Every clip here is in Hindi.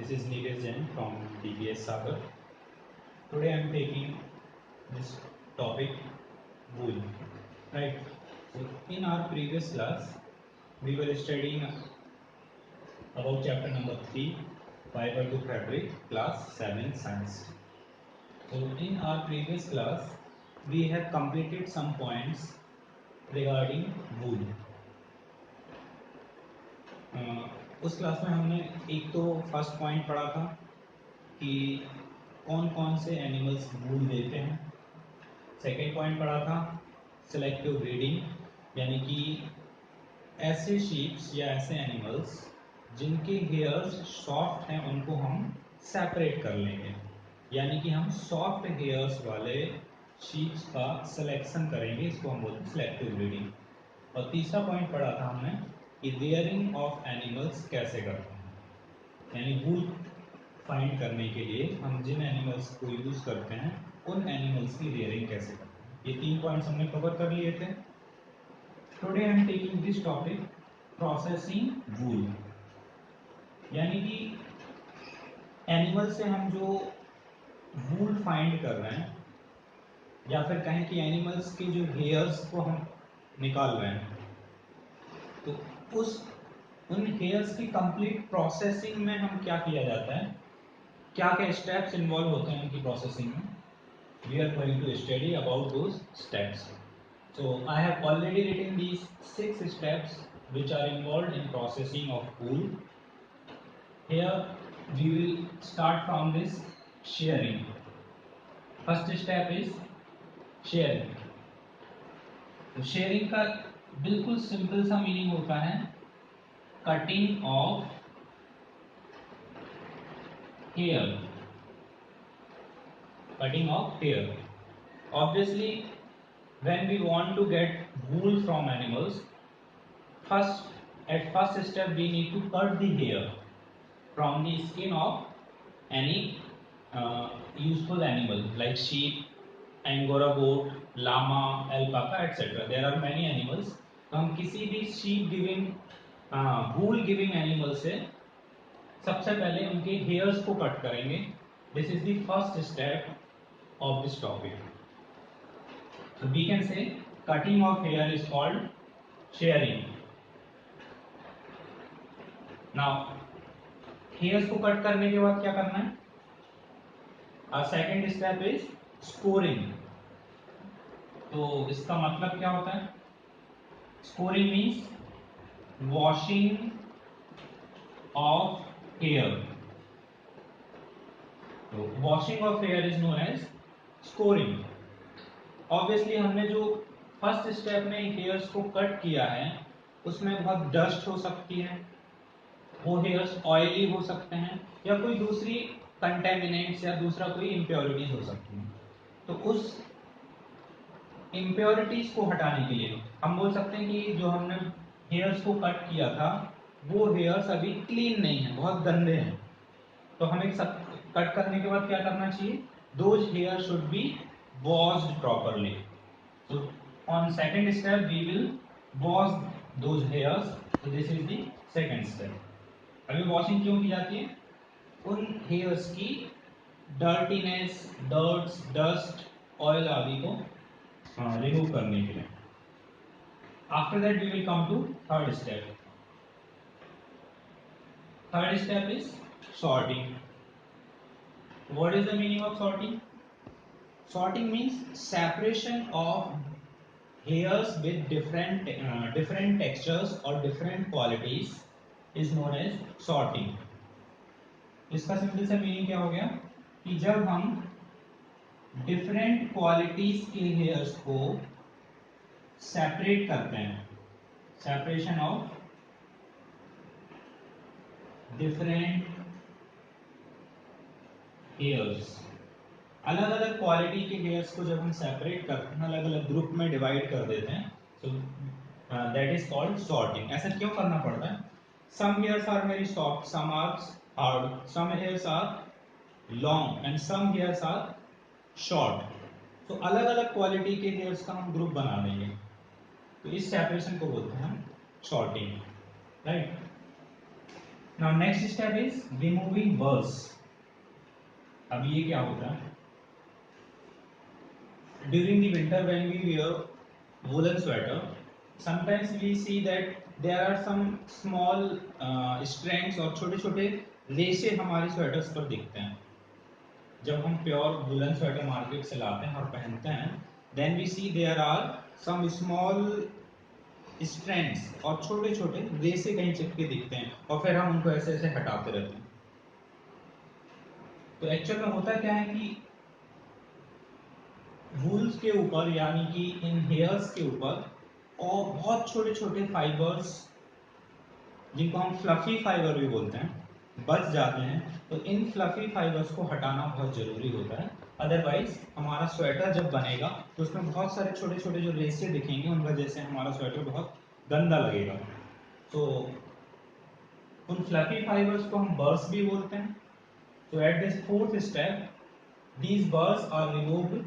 This is Neeraj Jain from DBS Sagar. Today I am taking this topic wool. Right. So in our previous class, we were studying about chapter number 3, Fiber to Fabric, class 7 Science. So in our previous class, we have completed some points regarding wool. उस क्लास में हमने एक तो फर्स्ट पॉइंट पढ़ा था कि कौन कौन से एनिमल्स वूल देते हैं। सेकेंड पॉइंट पढ़ा था सेलेक्टिव ब्रीडिंग, यानी कि ऐसे शीप्स या ऐसे एनिमल्स जिनके हेयर्स सॉफ्ट हैं उनको हम सेपरेट कर लेंगे, यानी कि हम सॉफ्ट हेयर्स वाले शीप्स का सिलेक्शन करेंगे, इसको हम बोलते हैं सेलेक्टिव ब्रीडिंग। और तीसरा पॉइंट पढ़ा था हमने कि रेयरिंग ऑफ एनिमल्स कैसे करते हैं, यानी वूल फाइंड करने के लिए हम जिन एनिमल्स को यूज करते हैं उन एनिमल्स की रेयरिंग कैसे करते हैं। ये 3 पॉइंट्स हमने कवर कर लिए थे। Today I am taking this topic processing wool, यानी कि एनिमल से हम जो वूल फाइंड कर रहे हैं या फिर कहें कि एनिमल्स के जो हेयर्स को हम निकाल रहे हैं, तो उन हेयर्स की कंप्लीट प्रोसेसिंग में हम क्या किया जाता है, क्या क्या स्टेप्स इन्वॉल्व होते हैं उनकी प्रोसेसिंग में। We are going to study about those steps. So I have already written these 6 steps which are involved in processing of wool. Here we will start from this shearing. First step is shearing. तो शेयरिंग का बिल्कुल सिंपल सा मीनिंग होता है cutting of hair. Cutting of hair. Obviously, when we want to get wool from animals, at first step we need to cut the hair from the skin of any useful animal like sheep, angora goat, llama, alpaca, etc. There are many animals. तो हम किसी भी sheep giving wool giving animal से सबसे पहले उनके hairs को कट करेंगे। This is the first step of this topic. So we can say cutting of hair is called shearing. Now hairs को कट करने के बाद क्या करना है? Our second step is scoring. तो इसका मतलब क्या होता है? Scoring means washing of hair. तो washing of hair is known as scoring. Obviously हमने जो फर्स्ट स्टेप में हेयर्स को कट किया है उसमें बहुत डस्ट हो सकती है, वो हेयर्स ऑयली हो सकते हैं या कोई दूसरी कंटेमिनेंट्स या दूसरा कोई इम्प्योरिटीज हो सकती हैं। तो उस इम्प्योरिटीज को हटाने के लिए हम बोल सकते हैं कि जो हमने हेयर्स को कट किया था वो हेयर्स अभी क्लीन नहीं है, बहुत गंदे हैं। तो हमें सब कट करने के बाद क्या करना चाहिए? Those hair should be washed properly. So on second step we will wash those hairs. So this is the second step. अभी वॉशिंग क्यों की जाती है? उन हेयर्स की डर्टीनेस, डर्ट्स, डस्ट, ऑयल आदि को रिमूव करने के लिए। After that we will come to third step. Third step is sorting. What is the meaning of sorting? Sorting means separation of hairs with different textures or different qualities is known as sorting. इसका सिंपल सा मीनिंग क्या हो गया कि जब हम डिफरेंट क्वालिटीज के हेयर्स को सेपरेट करते हैं, सेपरेशन ऑफ डिफरेंट हेयर्स, अलग अलग क्वालिटी के हेयर्स को जब हम सेपरेट करते हैं, अलग अलग ग्रुप में डिवाइड कर देते हैं, so that is called sorting. ऐसा क्यों करना पड़ता है? Some hairs are very soft, some are hard, some hairs are long and some hairs are short. तो अलग अलग क्वालिटी के हेयर्स का हम ग्रुप बना देंगे, तो इस सेपरेशन को बोलते हैं हम sorting, right. Now next step is removing burrs. अब ये क्या होता है, during the winter when we wear woolen sweater, sometimes we see that there are some small strands और छोटे छोटे रेशे हमारे स्वेटर्स पर दिखते हैं। जब हम प्योर वुलन स्वेटर मार्केट से लाते हैं और पहनते हैं, then we see there are some small strands और छोटे छोटे रेसे कहीं चिपके दिखते हैं, और फिर हम उनको ऐसे ऐसे हटाते रहते हैं। तो एक्चुअल में होता क्या है कि वूल्स के ऊपर यानी कि इन हेयर्स के ऊपर और बहुत छोटे छोटे फाइबर्स, जिनको हम फ्लफी फाइबर भी बोलते हैं, बच जाते हैं। तो इन फ्लफी फाइबर्स को हटाना बहुत जरूरी होता है, अदरवाइज हमारा स्वेटर जब बनेगा तो उसमें बहुत सारे छोटे छोटे जो रेसे दिखेंगे, उन वजह से हमारा स्वेटर बहुत गंदा लगेगा। तो उन फ्लफी फाइबर्स को हम बर्स भी बोलते हैं। तो at this fourth step these burrs are removed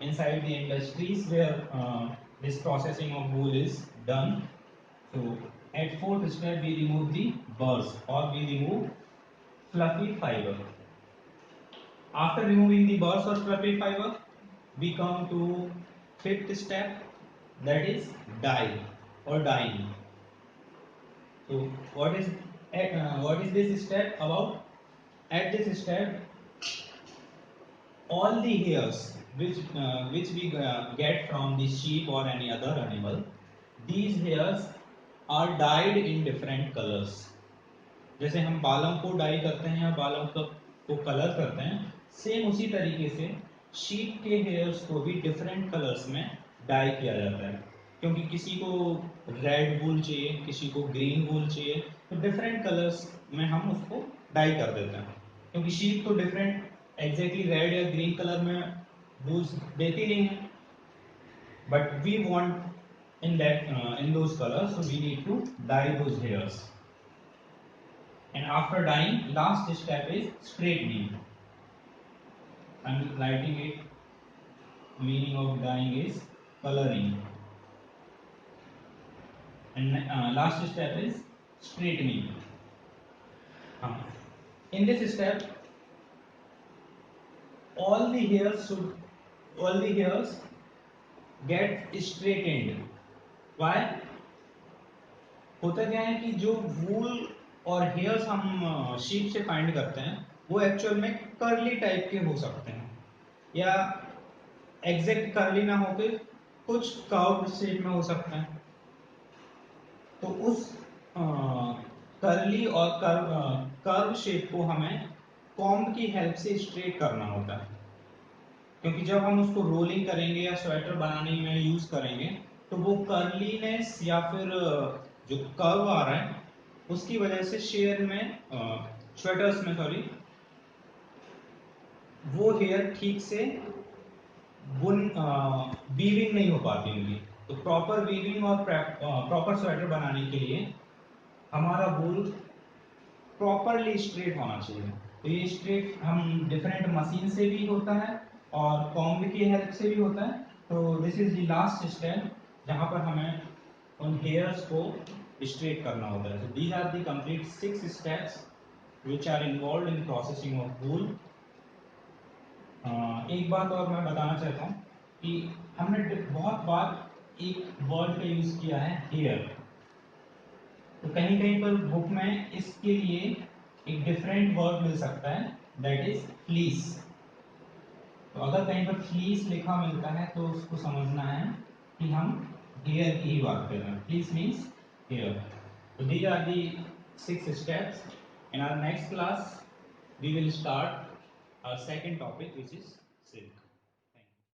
inside the industries where this processing of wool is done. So at fourth step we remove the burrs or we remove fluffy fiber. After removing the burrs or fluffy fiber, we come to fifth step, that is dye or dyeing. So what is this step about? At this step, all the hairs which we get from the sheep or any other animal, these hairs are dyed in different colors. जैसे हम बालों को डाई करते हैं या बालों को कलर करते हैं, सेम उसी तरीके से शीप के हेयर्स को भी डिफरेंट कलर्स में डाई किया जाता है। क्योंकि किसी को रेड वूल चाहिए, किसी को ग्रीन वूल चाहिए, तो डिफरेंट कलर्स में हम उसको डाई कर देते हैं। क्योंकि शीप तो डिफरेंट एग्जैक्टली रेड या ग्रीन कलर में वूल्स देती नहीं है, but we want in those colors, so we need to dye those hairs. And after dyeing, last step is straightening. I'm writing it. Meaning of dyeing is coloring. And last step is straightening. In this step, all the hairs get straightened. Why? होता क्या है कि जो वूल और हेयर्स हम शीप से फाइंड करते हैं, वो एक्चुअल में कर्ली टाइप के हो सकते हैं, या एग्जैक्ट कर्ली ना होकर कुछ कर्व शेप में हो सकते हैं। तो उस कर्ली और कर्व शेप को हमें कॉम्ब की हेल्प से स्ट्रेट करना होता है। क्योंकि जब हम उसको रोलिंग करेंगे या स्वेटर बनाने में यूज करेंगे, तो वो कर्लीनेस या फिर जो कर्व आ रहा है उसकी वजह से शेयर में स्वेटर्स में सॉरी वो हेयर ठीक से वीविंग नहीं हो पाती उनकी। तो प्रॉपर वीविंग और प्रॉपर स्वेटर बनाने के लिए हमारा वूल प्रॉपरली स्ट्रेट होना चाहिए। तो ये स्ट्रेट हम डिफरेंट मशीन से भी होता है और कॉम्ब की हेल्प से भी होता है। तो this is the last step जहां पर हमें उन हेयर्स को स्ट्रेट करना होता है। So these are the complete 6 steps which are involved in processing of wool. एक बात और मैं बताना चाहता हूँ कि हमने बहुत बार एक वर्ड का यूज किया है हेयर। तो कहीं कहीं पर बुक में इसके लिए एक डिफरेंट वर्ड मिल सकता है, दैट इज फ्लीस। तो अगर कहीं पर फ्लीस लिखा मिलता है तो उसको समझना है कि हम हेयर की ही बात कर रहे हैं। Fleece means hair. तो these are the 6 steps. In our next class we will start our second topic, which is silk.